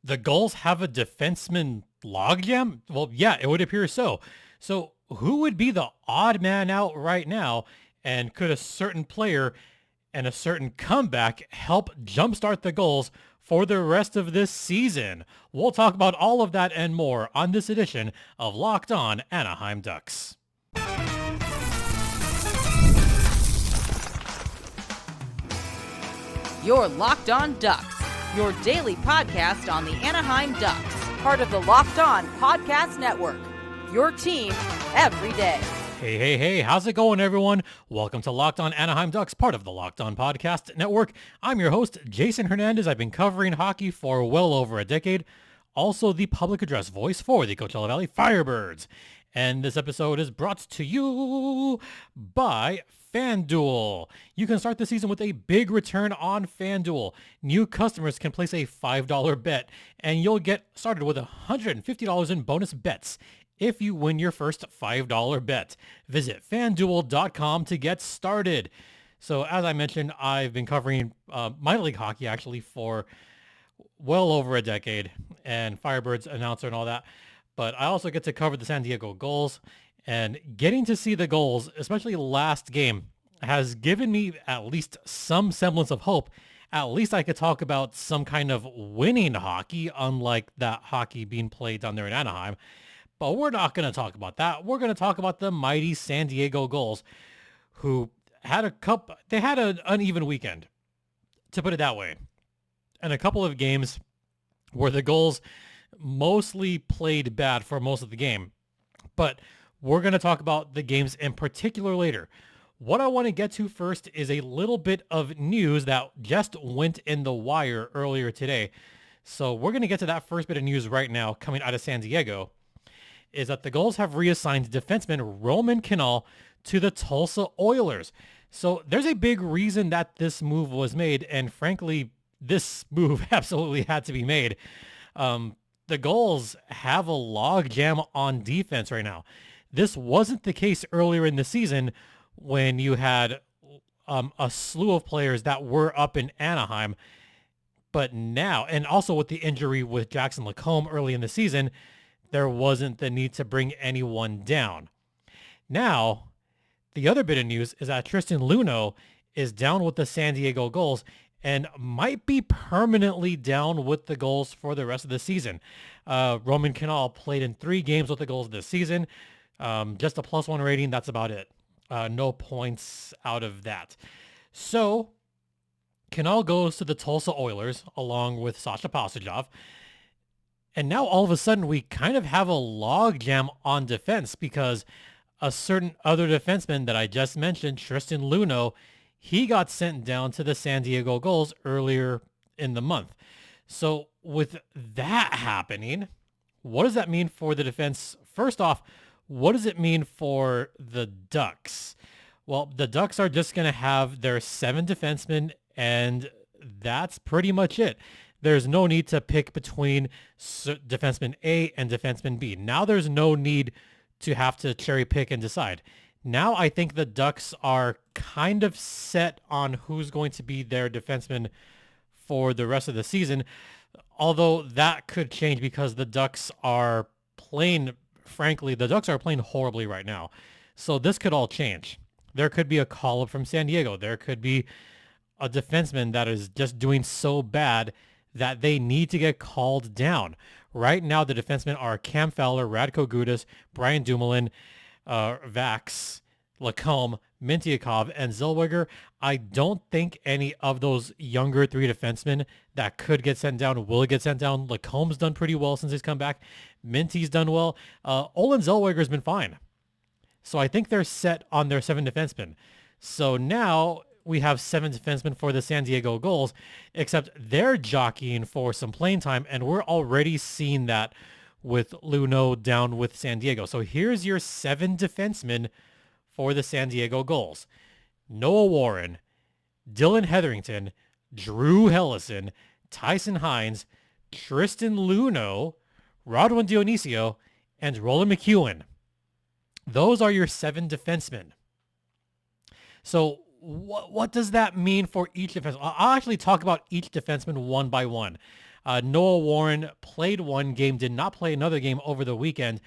The Gulls have a defenseman logjam? Well, yeah, it would appear so. So who would be the odd man out right now? And could a certain player and a certain comeback help jumpstart the Gulls for the rest of this season? We'll talk about all of that and more on this edition of Locked On Anaheim Ducks. You're Locked On Ducks, your daily podcast on the Anaheim Ducks, part of the Locked On Podcast Network, your team every day. Hey, how's it going, everyone? Welcome to Locked On Anaheim Ducks, part of the Locked On Podcast Network. I'm your host, Jason Hernandez. I've been covering hockey for well over a decade, also the public address voice for the Coachella Valley Firebirds. And this episode is brought to you by FanDuel. You can start the season with a big return on FanDuel. New customers can place a $5 bet, and you'll get started with $150 in bonus bets if you win your first $5 bet. Visit FanDuel.com to get started. So as I mentioned, I've been covering minor league hockey actually for well over a decade, and Firebirds announcer and all that. But I also get to cover the San Diego Gulls, and getting to see the Gulls, especially last game, has given me at least some semblance of hope. At least I could talk about some kind of winning hockey, unlike that hockey being played down there in Anaheim. But we're not going to talk about that. We're going to talk about the mighty San Diego Gulls, who had an uneven weekend, to put it that way. And a couple of games where the Gulls mostly played bad for most of the game. But we're going to talk about the games in particular later. What I want to get to first is a little bit of news that just went in the wire earlier today. So we're going to get to that first bit of news right now coming out of San Diego, is that the Gulls have reassigned defenseman Roman Kinal to the Tulsa Oilers. So there's a big reason that this move was made, and frankly, this move absolutely had to be made. The Gulls have a logjam on defense right now. This wasn't the case earlier in the season when you had a slew of players that were up in Anaheim. But now, and also with the injury with Jackson Lacombe early in the season, there wasn't the need to bring anyone down. Now, the other bit of news is that Tristan Luneau is down with the San Diego Gulls and might be permanently down with the Gulls for the rest of the season. Roman Kinal played in 3 games with the Gulls this season. Just a +1 rating. That's about it. No points out of that. So Kinal goes to the Tulsa Oilers along with Sasha Pasajov. And now all of a sudden we kind of have a logjam on defense because a certain other defenseman that I just mentioned, Tristan Luneau, he got sent down to the San Diego Gulls earlier in the month. So with that happening, what does that mean for the defense? First off, what does it mean for the Ducks? Well, the Ducks are just going to have their 7 defensemen, and that's pretty much it. There's no need to pick between defenseman A and defenseman B. Now there's no need to have to cherry pick and decide. Now I think the Ducks are kind of set on who's going to be their defenseman for the rest of the season, although that could change because the Ducks are playing horribly right now. So this could all change. There could be a call-up from San Diego. There could be a defenseman that is just doing so bad that they need to get called down. Right now, the defensemen are Cam Fowler, Radko Gudas, Brian Dumoulin, Vax, Lacombe, Mintyukov, and Zellweger. I don't think any of those younger 3 defensemen that could get sent down will get sent down. Lacombe's done pretty well since he's come back. Minty's done well. Olin Zellweger's been fine. So I think they're set on their 7 defensemen. So now we have 7 defensemen for the San Diego Gulls, except they're jockeying for some playing time, and we're already seeing that with Luneau down with San Diego. So here's your 7 defensemen for the San Diego Gulls: Noah Warren, Dylan Hetherington, Drew Hellison, Tyson Hines, Tristan Luneau, Rodwin Dionisio, and Roland McEwen. Those are your 7 defensemen. So what does that mean for each defenseman? I'll actually talk about each defenseman one by one. Noah Warren played one game, did not play another game over the weekend.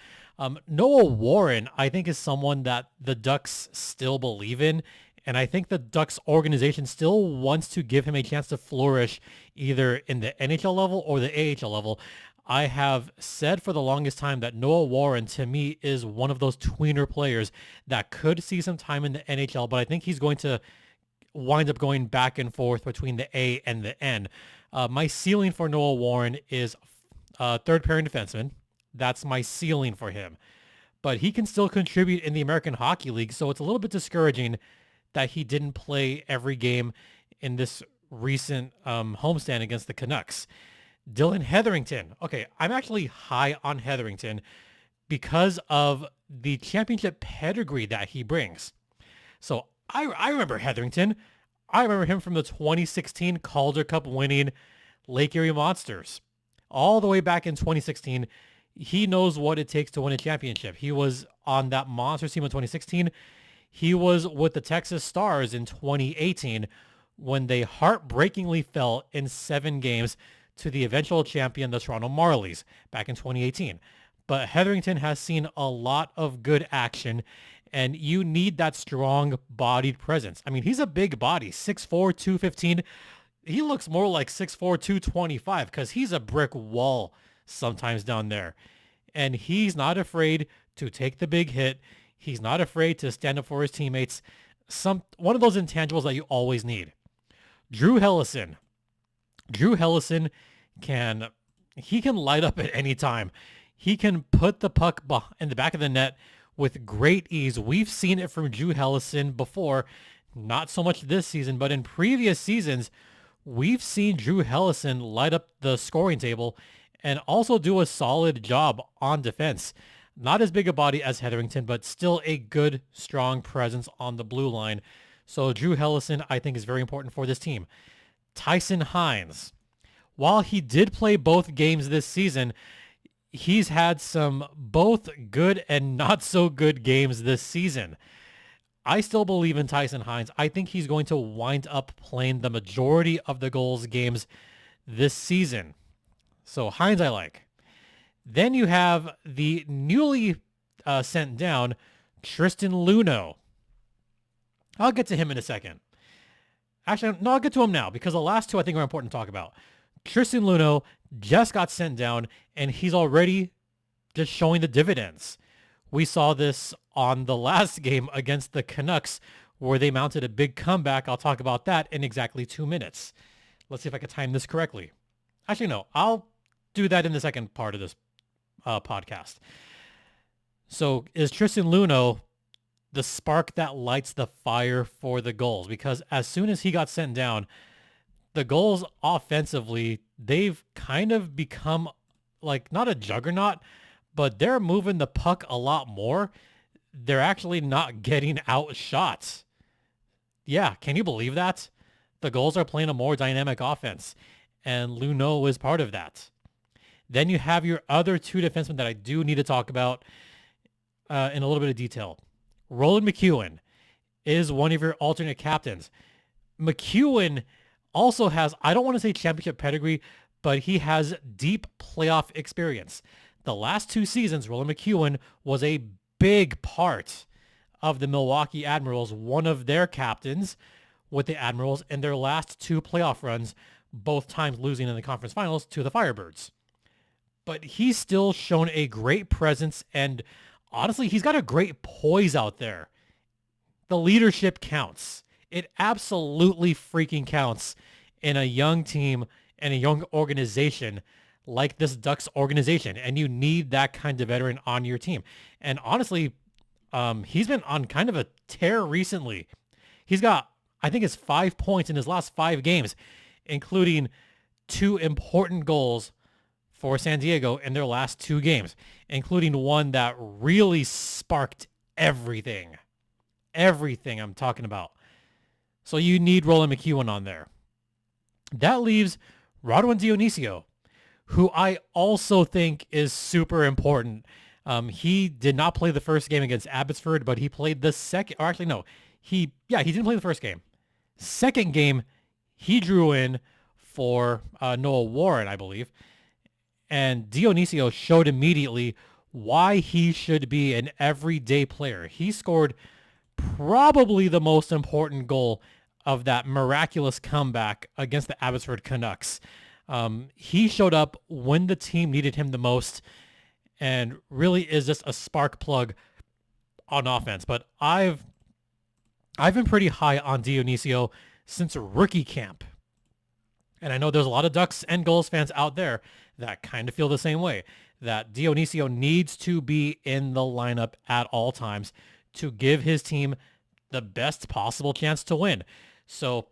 Noah Warren, I think, is someone that the Ducks still believe in. And I think the Ducks organization still wants to give him a chance to flourish either in the NHL level or the AHL level. I have said for the longest time that Noah Warren, to me, is one of those tweener players that could see some time in the NHL, but I think he's going to wind up going back and forth between the A and the N. My ceiling for Noah Warren is third pairing defenseman. That's my ceiling for him. But he can still contribute in the American Hockey League, so it's a little bit discouraging that he didn't play every game in this recent homestand against the Canucks. Dylan Hetherington. Okay, I'm actually high on Hetherington because of the championship pedigree that he brings. So I remember Hetherington. I remember him from the 2016 Calder Cup winning Lake Erie Monsters. All the way back in 2016, he knows what it takes to win a championship. He was on that Monsters team in 2016. He was with the Texas Stars in 2018 when they heartbreakingly fell in 7 games to the eventual champion, the Toronto Marlies, back in 2018. But Hetherington has seen a lot of good action, and you need that strong-bodied presence. I mean, he's a big body, 6'4", 215. He looks more like 6'4", 225 because he's a brick wall sometimes down there. And he's not afraid to take the big hit. He's not afraid to stand up for his teammates. One of those intangibles that you always need. Drew Hellison. Drew Hellison can light up at any time. He can put the puck in the back of the net with great ease. We've seen it from Drew Hellison before, not so much this season, but in previous seasons, we've seen Drew Hellison light up the scoring table and also do a solid job on defense. Not as big a body as Hetherington, but still a good, strong presence on the blue line. So Drew Hellison, I think, is very important for this team. Tyson Hines. While he did play both games this season, he's had some both good and not so good games this season. I still believe in Tyson Hines. I think he's going to wind up playing the majority of the Gulls games this season. So Hines I like. Then you have the newly sent down Tristan Luneau. I'll get to him in a second. Actually, no, I'll get to him now because the last two I think are important to talk about. Tristan Luneau just got sent down, and he's already just showing the dividends. We saw this on the last game against the Canucks where they mounted a big comeback. I'll talk about that in exactly 2 minutes. Let's see if I can time this correctly. Actually, no, I'll do that in the second part of this podcast. So is Tristan Luneau the spark that lights the fire for the Gulls? Because as soon as he got sent down, the Gulls offensively, they've kind of become like not a juggernaut, but they're moving the puck a lot more. They're actually not getting outshot. Yeah, can you believe that? The Gulls are playing a more dynamic offense, and Luneau is part of that. Then you have your other two defensemen that I do need to talk about in a little bit of detail. Roland McEwen is one of your alternate captains. McEwen also has, I don't want to say championship pedigree, but he has deep playoff experience. The last 2 seasons, Roland McEwen was a big part of the Milwaukee Admirals, one of their captains with the Admirals in their last 2 playoff runs, both times losing in the conference finals to the Firebirds. But he's still shown a great presence, and honestly, he's got a great poise out there. The leadership counts. It absolutely freaking counts in a young team and a young organization like this Ducks organization, and you need that kind of veteran on your team. And honestly, he's been on kind of a tear recently. He's got, I think it's 5 points in his last 5 games, including 2 important goals for San Diego in their last 2 games, including one that really sparked everything. Everything I'm talking about. So you need Roland McEwen on there. That leaves Rodwin Dionisio, who I also think is super important. He did not play the first game against Abbotsford, but he played the second, or actually no, he didn't play the first game. Second game, he drew in for Noah Warren, I believe. And Dionisio showed immediately why he should be an everyday player. He scored probably the most important goal of that miraculous comeback against the Abbotsford Canucks. He showed up when the team needed him the most and really is just a spark plug on offense. But I've been pretty high on Dionisio since rookie camp. And I know there's a lot of Ducks and Gulls fans out there that kind of feel the same way, that Dionisio needs to be in the lineup at all times to give his team the best possible chance to win. So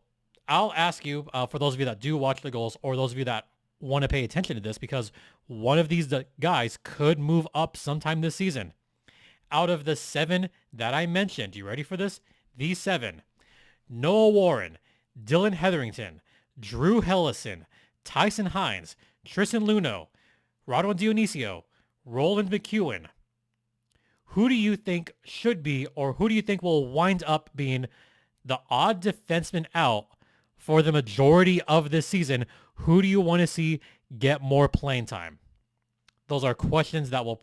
I'll ask you, for those of you that do watch the Gulls or those of you that want to pay attention to this, because one of these guys could move up sometime this season. Out of the 7 that I mentioned, you ready for this? These 7: Noah Warren, Dylan Hetherington, Drew Hellison, Tyson Hines, Tristan Luneau, Rodwan Dionisio, Roland McEwen. Who do you think should be, or who do you think will wind up being the odd defenseman out for the majority of this season? Who do you want to see get more playing time? Those are questions that will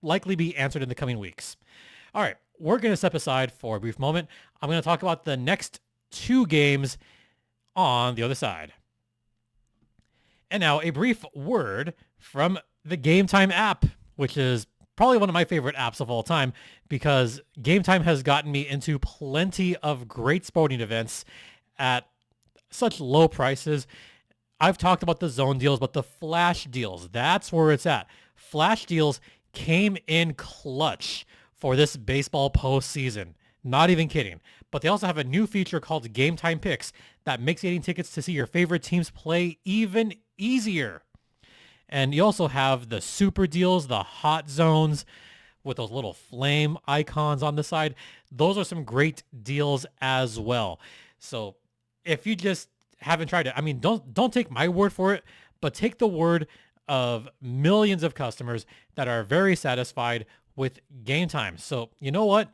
likely be answered in the coming weeks. All right, we're going to step aside for a brief moment. I'm going to talk about the next 2 games on the other side. And now a brief word from the Gametime app, which is probably one of my favorite apps of all time, because Gametime has gotten me into plenty of great sporting events at such low prices. I've talked about the zone deals, but the flash deals, that's where it's at. Flash deals came in clutch for this baseball postseason. Not even kidding. But they also have a new feature called Gametime Picks that makes getting tickets to see your favorite teams play even easier. And you also have the super deals, the hot zones with those little flame icons on the side. Those are some great deals as well. So if you just haven't tried it, I mean, don't take my word for it, but take the word of millions of customers that are very satisfied with Gametime. So you know what?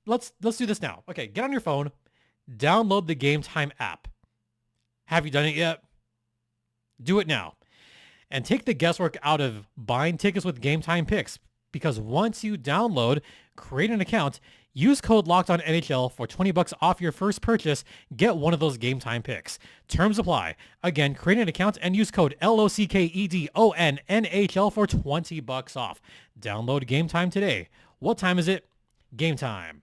Let's do this now. Okay, get on your phone, download the Gametime app. Have you done it yet? Do it now. And take the guesswork out of buying tickets with Gametime Picks, because once you download, create an account, use code LOCKEDONNHL for $20 off your first purchase, get one of those Gametime Picks. Terms apply. Again, create an account and use code LOCKEDONNHL for $20 off. Download Gametime today. What time is it? Game time.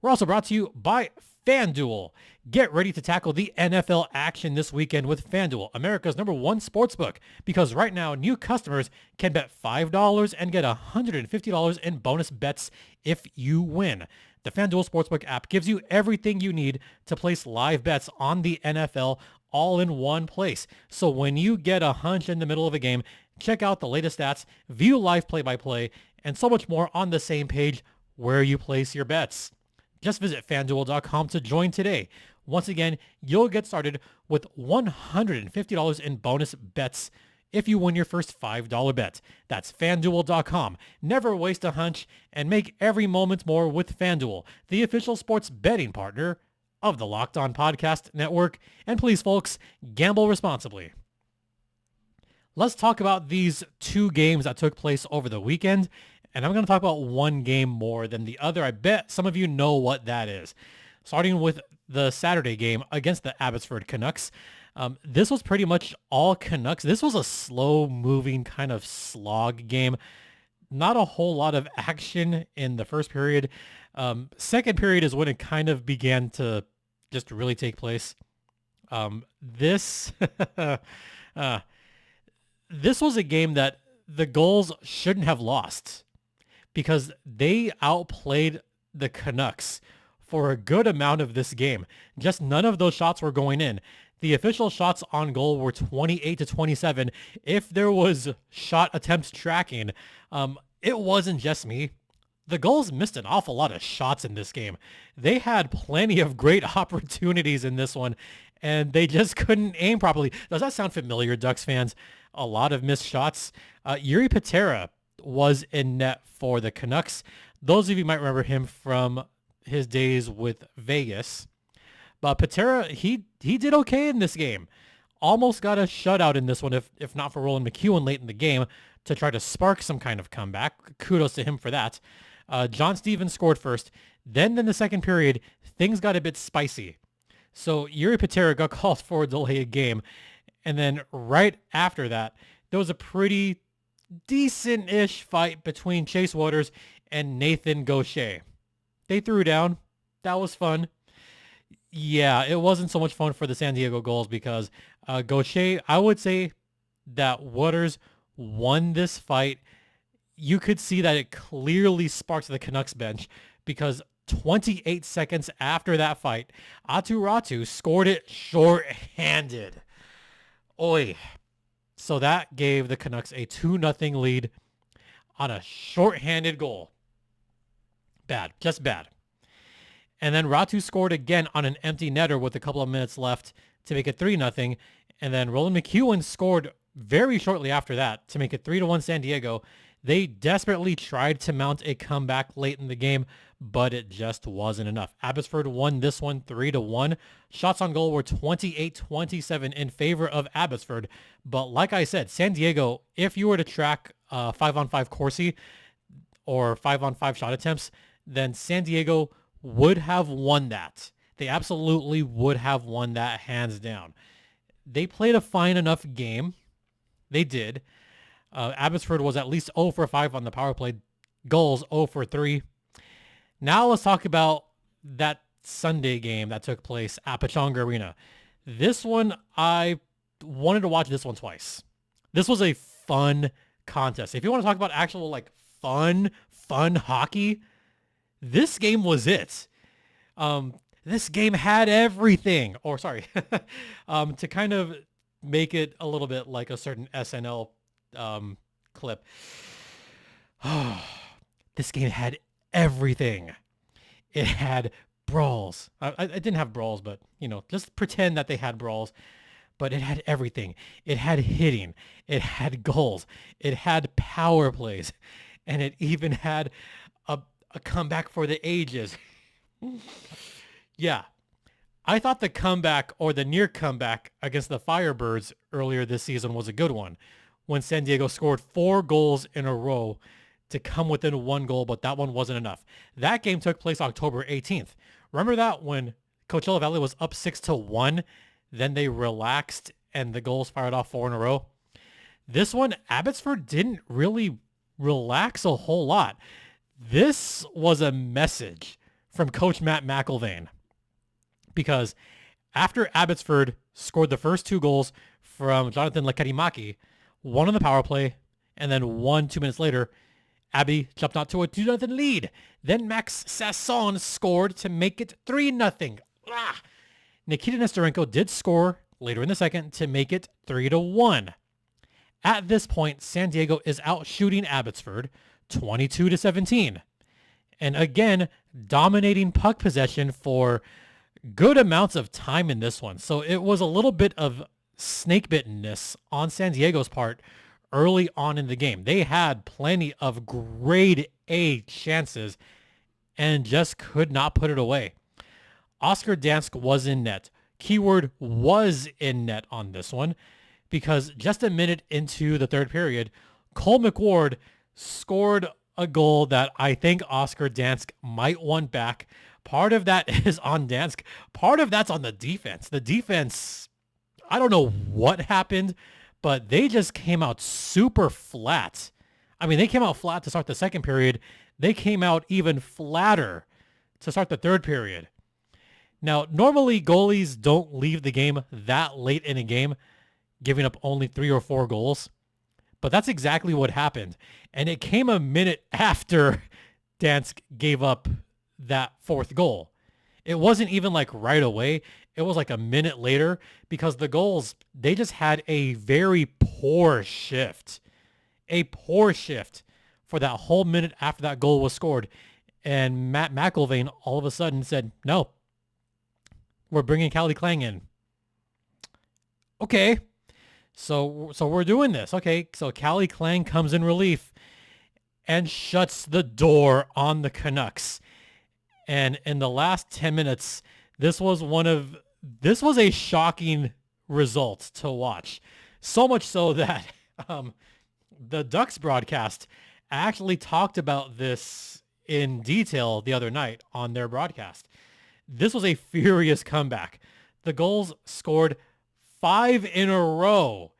We're also brought to you by FanDuel. Get ready to tackle the NFL action this weekend with FanDuel, America's #1 sportsbook, because right now new customers can bet $5 and get $150 in bonus bets if you win. The FanDuel Sportsbook app gives you everything you need to place live bets on the NFL all in one place. So when you get a hunch in the middle of a game, check out the latest stats, view live play-by-play, and so much more on the same page where you place your bets. Just visit FanDuel.com to join today. Once again, you'll get started with $150 in bonus bets if you win your first $5 bet. That's FanDuel.com. Never waste a hunch and make every moment more with FanDuel, the official sports betting partner of the Locked On Podcast Network. And please, folks, gamble responsibly. Let's talk about these 2 games that took place over the weekend. And I'm going to talk about one game more than the other. I bet some of you know what that is. Starting with the Saturday game against the Abbotsford Canucks. This was pretty much all Canucks. This was a slow-moving kind of slog game. Not a whole lot of action in the first period. Second period is when it kind of began to just really take place. This was a game that the Gulls shouldn't have lost, because they outplayed the Canucks for a good amount of this game. Just none of those shots were going in. The official shots on goal were 28-27. If there was shot attempt tracking, it wasn't just me. The Gulls missed an awful lot of shots in this game. They had plenty of great opportunities in this one, and they just couldn't aim properly. Does that sound familiar, Ducks fans? A lot of missed shots. Yuri Patera was in net for the Canucks. Those of you might remember him from his days with Vegas. But Patera, he did okay in this game. Almost got a shutout in this one, if not for Roland McEwen late in the game to try to spark some kind of comeback. Kudos to him for that. John Stevens scored first. Then in the second period, things got a bit spicy. So Yuri Patera got called for a delay of game. And then right after that, there was a pretty decent-ish fight between Chase Waters and Nathan Gaucher. They threw down. That was fun. Yeah, it wasn't so much fun for the San Diego Gulls because Gaucher, I would say that Waters won this fight. You could see that it clearly sparked the Canucks bench because 28 seconds after that fight, Aatu Ratu scored it short-handed. Oi. So that gave the Canucks a 2-0 lead on a short-handed goal. Bad. Just bad. And then Ratu scored again on an empty netter with a couple of minutes left to make it 3-0. And then Roland McEwen scored very shortly after that to make it 3-1 San Diego. They desperately tried to mount a comeback late in the game, but it just wasn't enough. Abbotsford won this one 3-1. Shots on goal were 28-27 in favor of Abbotsford. But like I said, San Diego, if you were to track 5-on-5 Corsi or 5-on-5 shot attempts, then San Diego would have won that. They absolutely would have won that hands down. They played a fine enough game. They did. Abbotsford was at least 0 for 5 on the power play. Gulls 0 for 3. Now let's talk about that Sunday game that took place at Pechanga Arena. This one, I wanted to watch this one twice. This was a fun contest. If you want to talk about actual like fun hockey, this game was it. This game had everything. Or sorry, to kind of make it a little bit like a certain SNL clip. This game had everything. It had brawls. I didn't have brawls, but just pretend that they had brawls. But it had everything. It had hitting. It had goals. It had power plays, and it even had a comeback for the ages. Yeah. I thought the comeback or the near comeback against the Firebirds earlier this season was a good one when San Diego scored 4 goals in a row to come within 1 goal, but that one wasn't enough. That game took place October 18th. Remember that when Coachella Valley was up 6-1, then they relaxed and the Gulls fired off 4 in a row? This one, Abbotsford didn't really relax a whole lot. This was a message from Coach Matt McIlvaine because after Abbotsford scored the first 2 goals from Jonathan Lekarimaki, 1 on the power play, and then 1 2 minutes later, Abby jumped out to a 2-0 lead. Then Max Sasson scored to make it 3-0. Nikita Nestorenko did score later in the second to make it 3-1. At this point, San Diego is out shooting Abbotsford 22-17. And again, dominating puck possession for good amounts of time in this one. So it was a little bit of snake bittenness on San Diego's part early on in the game. They had plenty of grade A chances and just could not put it away. Oscar Dansk was in net. Keyword was in net on this one because just a minute into the third period, Cole McWard scored a goal that I think Oscar Dansk might want back. Part of that is on Dansk. Part of that's on the defense. The defense, I don't know what happened, but they just came out super flat. I mean, they came out flat to start the second period. They came out even flatter to start the third period. Now, normally goalies don't leave the game that late in a game, giving up only 3 or 4 goals. But that's exactly what happened. And it came a minute after Dansk gave up that 4th goal. It wasn't even like right away. It was like a minute later because the Gulls, they just had a very poor shift. A poor shift for that whole minute after that goal was scored. And Matt McIlvaine all of a sudden said, no, we're bringing Callie Klang in. Okay. So we're doing this. Okay, so Callie Klang comes in relief and shuts the door on the Canucks. And in the last 10 minutes, This was a shocking result to watch. So much so that the Ducks broadcast actually talked about this in detail the other night on their broadcast. This was a furious comeback. The Gulls scored 5 in a row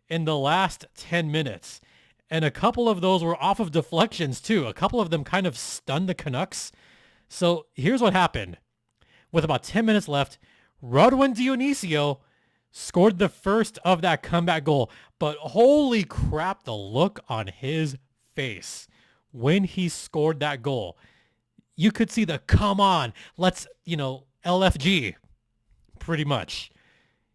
in the last 10 minutes. And a couple of those were off of deflections too. A couple of them kind of stunned the Canucks. So here's what happened. With about 10 minutes left, Rodwin Dionisio scored the first of that comeback goal. But holy crap, the look on his face when he scored that goal. You could see the, come on, let's, LFG, pretty much.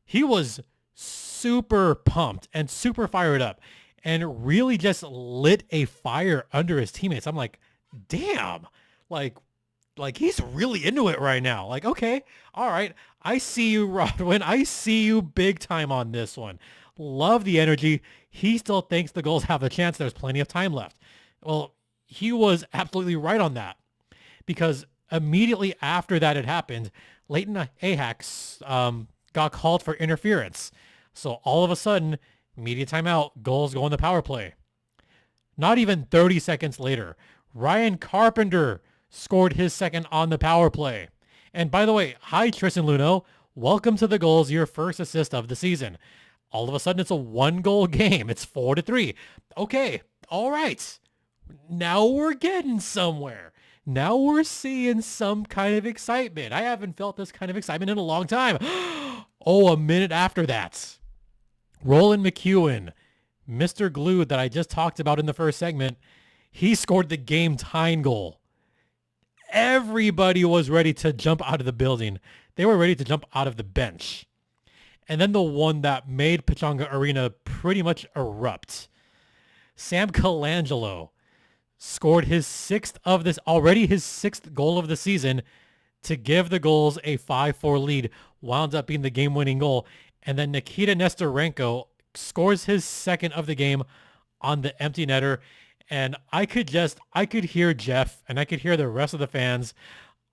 He was super pumped and super fired up and really just lit a fire under his teammates. I'm like, damn, like he's really into it right now. Like, okay, all right. I see you, Rodwin. I see you big time on this one. Love the energy. He still thinks the Gulls have a chance. There's plenty of time left. Well, he was absolutely right on that, because immediately after that had happened, Leighton Ajax got called for interference. So all of a sudden, media timeout, Gulls go on the power play. Not even 30 seconds later, Ryan Carpenter scored his second on the power play. And by the way, hi Tristan Luneau, welcome to the Gulls, your first assist of the season. All of a sudden, it's a 1-goal game. It's 4-3. Okay, all right. Now we're getting somewhere. Now we're seeing some kind of excitement. I haven't felt this kind of excitement in a long time. Oh, a minute after that, Roland McEwen, Mr. Glue that I just talked about in the first segment, he scored the game-tying goal. Everybody was ready to jump out of the building. They were ready to jump out of the bench. And then the one that made Pechanga Arena pretty much erupt. Sam Colangelo scored his sixth goal of the season to give the Gulls a 5-4 lead, wound up being the game-winning goal. And then Nikita Nesterenko scores his second of the game on the empty netter. And I could hear Jeff and I could hear the rest of the fans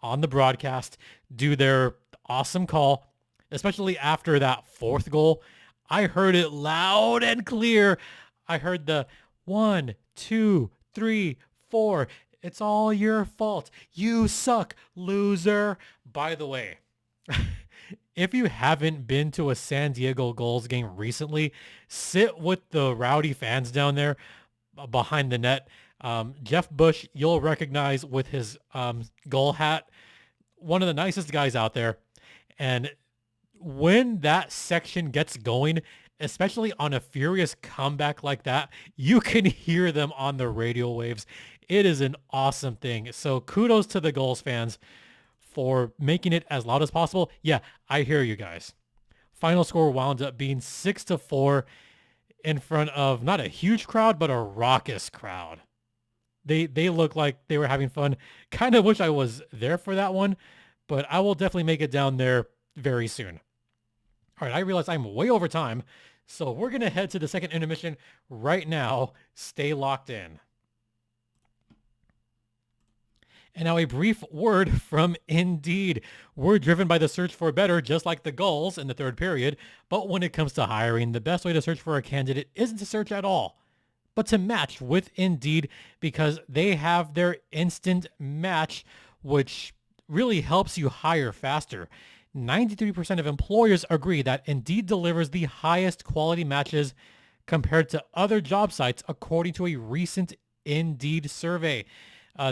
on the broadcast do their awesome call, especially after that fourth goal. I heard it loud and clear. I heard the 1, 2, 3, 4. It's all your fault. You suck, loser. By the way, if you haven't been to a San Diego Gulls game recently, sit with the rowdy fans down there behind the net. Jeff Bush, you'll recognize with his goal hat, one of the nicest guys out there. And when that section gets going, especially on a furious comeback like that, you can hear them on the radio waves. It is an awesome thing. So kudos to the Gulls fans for making it as loud as possible. Yeah, I hear you guys. Final score wound up being 6-4 in front of not a huge crowd, but a raucous crowd. They look like they were having fun. Kind of wish I was there for that one, but I will definitely make it down there very soon. All right, I realize I'm way over time, so we're going to head to the second intermission right now. Stay locked in. And now a brief word from Indeed. We're driven by the search for better, just like the Gulls in the third period. But when it comes to hiring, the best way to search for a candidate isn't to search at all, but to match with Indeed, because they have their instant match, which really helps you hire faster. 93% of employers agree that Indeed delivers the highest quality matches compared to other job sites, according to a recent Indeed survey.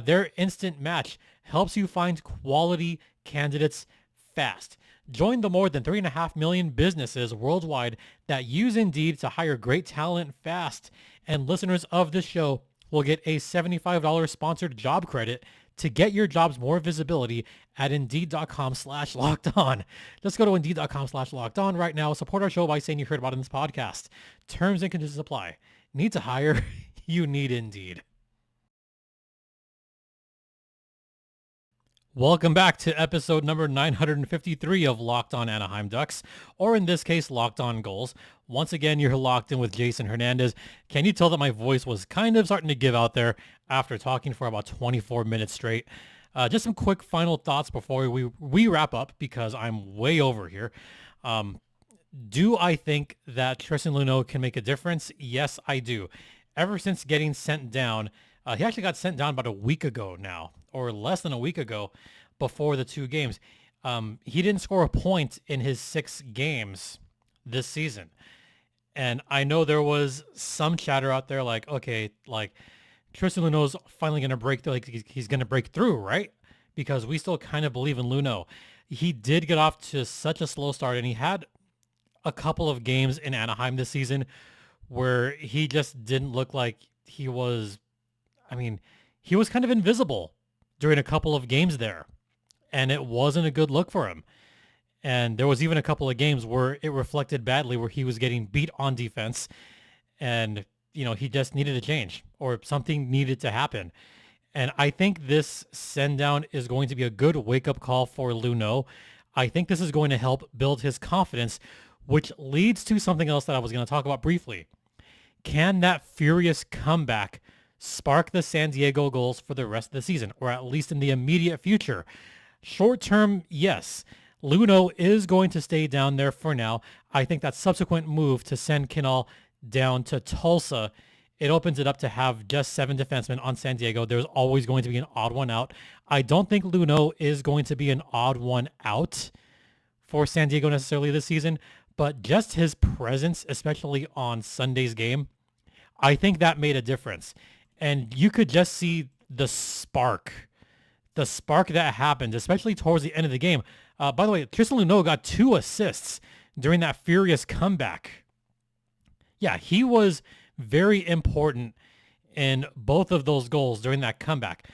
Their instant match helps you find quality candidates fast. Join the more than 3.5 million businesses worldwide that use Indeed to hire great talent fast. And listeners of this show will get a $75 sponsored job credit to get your jobs more visibility at Indeed.com/lockedon. Just go to Indeed.com/lockedon right now. Support our show by saying you heard about it in this podcast. Terms and conditions apply. Need to hire? You need Indeed. Welcome back to episode number 953 of Locked On Anaheim Ducks, or in this case, Locked On Gulls. Once again, you're locked in with Jason Hernandez. Can you tell that my voice was kind of starting to give out there after talking for about 24 minutes straight? Just some quick final thoughts before we wrap up because I'm way over here. Do I think that Tristan Luneau can make a difference? Yes, I do. Ever since getting sent down, he actually got sent down about a week ago now, or less than a week ago, before the 2 games. He didn't score a point in his 6 games this season. And I know there was some chatter out there like, okay, like Tristan Luneau's finally going to break through, like he's going to break through, right? Because we still kind of believe in Luneau. He did get off to such a slow start, and he had a couple of games in Anaheim this season where he just didn't look like he was, he was kind of invisible during a couple of games there, and it wasn't a good look for him. And there was even a couple of games where it reflected badly, where he was getting beat on defense and, he just needed a change or something needed to happen. And I think this send down is going to be a good wake up call for Luneau. I think this is going to help build his confidence, which leads to something else that I was going to talk about briefly. Can that furious comeback spark the San Diego Gulls for the rest of the season, or at least in the immediate future? Short term, yes. Luneau is going to stay down there for now. I think that subsequent move to send Kinal down to Tulsa, it opens it up to have just 7 defensemen on San Diego. There's always going to be an odd one out. I don't think Luneau is going to be an odd one out for San Diego necessarily this season, but just his presence, especially on Sunday's game, I think that made a difference. And you could just see the spark that happened, especially towards the end of the game. By the way, Tristan Luneau got 2 assists during that furious comeback. Yeah, he was very important in both of those goals during that comeback.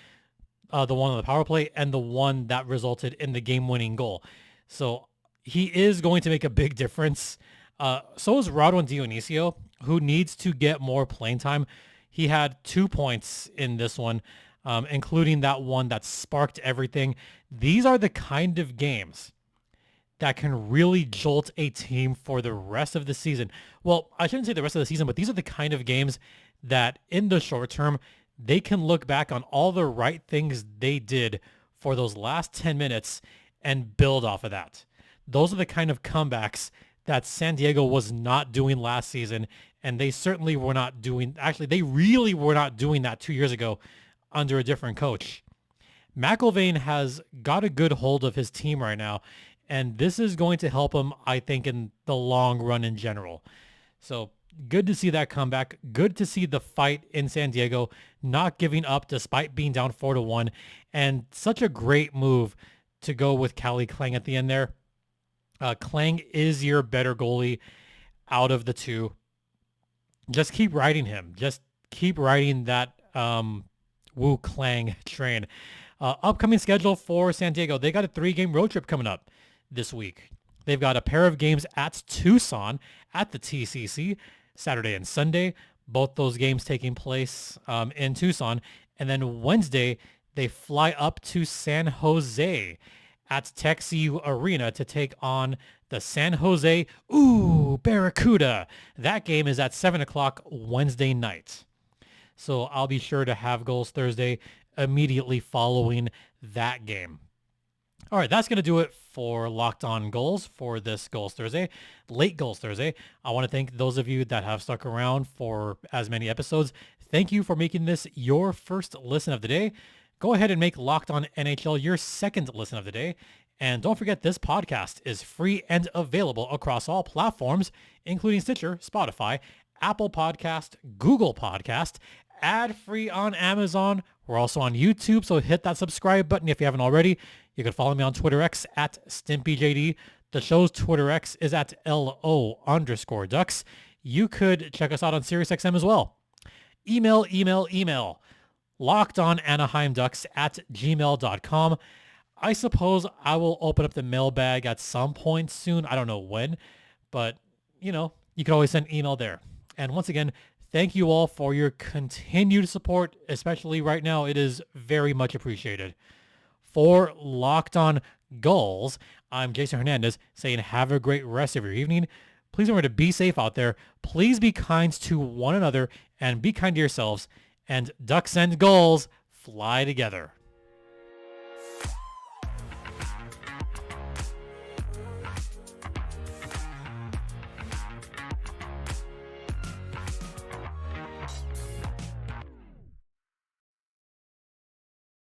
The one on the power play and the one that resulted in the game-winning goal. So he is going to make a big difference. So is Rodwin Dionisio, who needs to get more playing time. He had 2 points in this one, including that one that sparked everything. These are the kind of games that can really jolt a team for the rest of the season. Well, I shouldn't say the rest of the season, but these are the kind of games that in the short term, they can look back on all the right things they did for those last 10 minutes and build off of that. Those are the kind of comebacks that San Diego was not doing last season, and they certainly were not doing, actually, they really were not doing that 2 years ago under a different coach. McIlvaine has got a good hold of his team right now, and this is going to help him, I think, in the long run in general. So good to see that comeback. Good to see the fight in San Diego, not giving up despite being down 4-1, and such a great move to go with Calle Clang at the end there. Clang is your better goalie out of the 2. Just keep riding him. Just keep riding that Wu Clang train. Upcoming schedule for San Diego. They got a 3-game road trip coming up this week. They've got a pair of games at Tucson at the TCC, Saturday and Sunday. Both those games taking place in Tucson. And then Wednesday, they fly up to San Jose at TechCU Arena to take on the San Jose Barracuda. That game is at 7 o'clock Wednesday night. So I'll be sure to have Goals Thursday immediately following that game. All right, that's going to do it for Locked On Goals for this Goals Thursday, late Goals Thursday. I want to thank those of you that have stuck around for as many episodes. Thank you for making this your first listen of the day. Go ahead and make Locked On NHL your second listen of the day. And don't forget, this podcast is free and available across all platforms, including Stitcher, Spotify, Apple Podcast, Google Podcast, ad-free on Amazon. We're also on YouTube, so hit that subscribe button if you haven't already. You can follow me on Twitter X at StimpyJD. The show's Twitter X is at LO_Ducks. You could check us out on SiriusXM as well. Email. LockedOnAnaheimDucks@gmail.com. I suppose I will open up the mailbag at some point soon. I don't know when, but you can always send email there. And once again, thank you all for your continued support, especially right now. It is very much appreciated. For Locked On Gulls, I'm Jason Hernandez saying have a great rest of your evening. Please remember to be safe out there. Please be kind to one another and be kind to yourselves. And Ducks and Gulls fly together.